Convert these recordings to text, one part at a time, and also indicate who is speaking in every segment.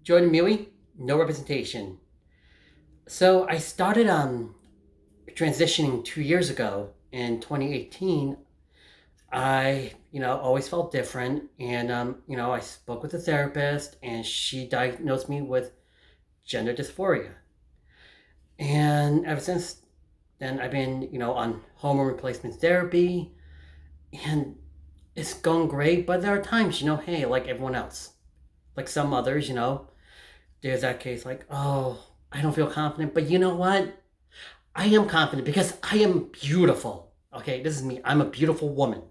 Speaker 1: Jordan Mewey, no representation. So I started transitioning 2 years ago in 2018. I, always felt different, and I spoke with a therapist, and she diagnosed me with gender dysphoria. And ever since then, I've been, on hormone replacement therapy, and it's going great. But there are times, hey, like everyone else, like some others, there's that case like, oh, I don't feel confident. But you know what? I am confident because I am beautiful. Okay, this is me. I'm a beautiful woman.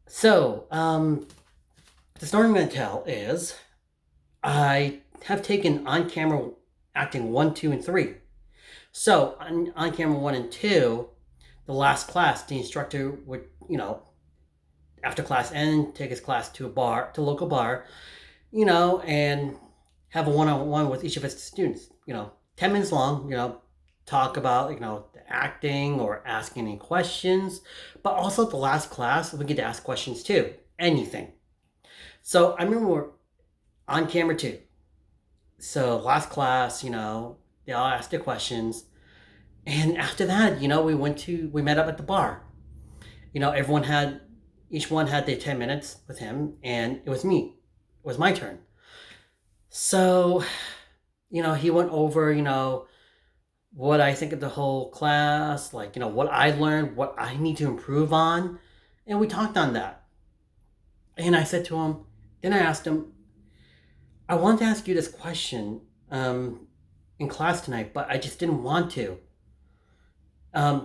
Speaker 1: So, the story I'm going to tell is I have taken on camera acting 1, 2, and 3. So, on camera 1 and 2, the last class, the instructor would, after class end, take his class to a local bar, and have a one-on-one with each of his students, 10 minutes long, talk about, the acting or asking any questions. But also at the last class, we get to ask questions too, anything. So I remember we're on camera 2. So last class, they all asked their questions. And after that, we met up at the bar. Each one had their 10 minutes with him, and it was me. It was my turn. So, he went over, what I think of the whole class, like, what I learned, what I need to improve on. And we talked on that. And I said to him, then I asked him, I wanted to ask you this question in class tonight, but I just didn't want to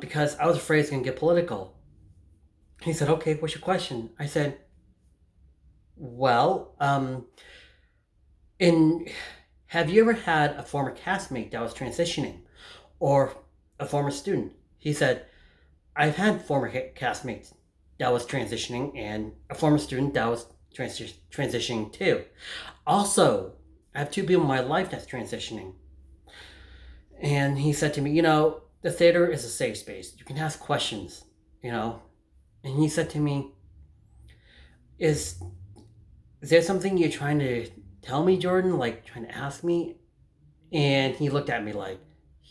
Speaker 1: because I was afraid it's going to get political. He said, okay, what's your question? I said, well, have you ever had a former castmate that was transitioning or a former student? He said, I've had former castmates that was transitioning and a former student that was transitioning too. Also, I have 2 people in my life that's transitioning. And he said to me, the theater is a safe space. You can ask questions, And he said to me, is there something you're trying to tell me, Jordan? Like, trying to ask me? And he looked at me like,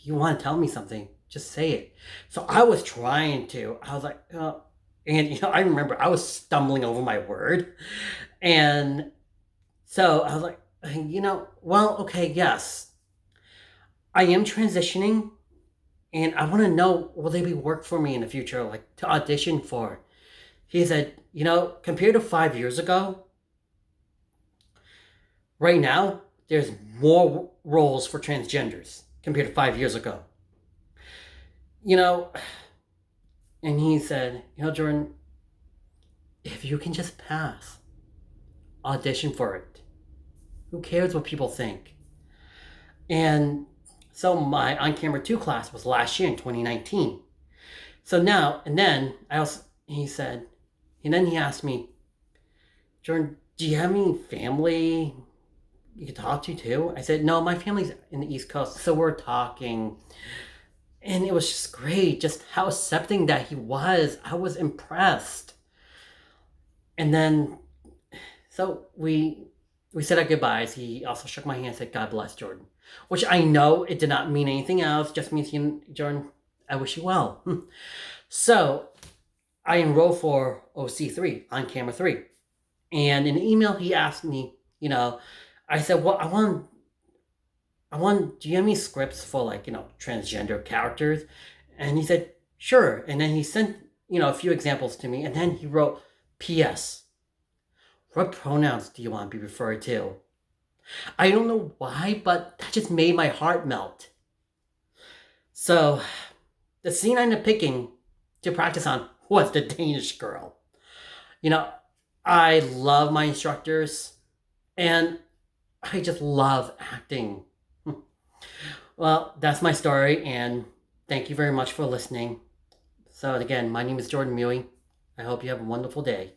Speaker 1: you want to tell me something? Just say it. So I was trying to. I was like, oh. And, I remember I was stumbling over my word. And so I was like, well, okay, yes. I am transitioning. And I want to know, will there be work for me in the future, like to audition for? He said, compared to 5 years ago, right now, there's more roles for transgenders compared to 5 years ago. And he said, Jordan, if you can just pass, audition for it. Who cares what people think? And so my on-camera 2 class was last year in 2019. So now, and then he asked me, Jordan, do you have any family you could talk to too? I said, no, my family's in the East Coast. So we're talking. And it was just great, just how accepting that he was. I was impressed. And then, so we said our goodbyes. He also shook my hand and said, God bless, Jordan. Which I know it did not mean anything else. Just means, Jordan, I wish you well. So I enrolled for OC3, on camera 3. And in an email, he asked me, I said, well, do you have any scripts for transgender characters? And he said, sure. And then he sent, a few examples to me. And then he wrote, P.S. What pronouns do you want to be referred to? I don't know why, but that just made my heart melt. So the scene I ended up picking to practice on was the Danish girl. I love my instructors and I just love acting. Well, that's my story, and thank you very much for listening. So again, my name is Jordan Mewey. I hope you have a wonderful day.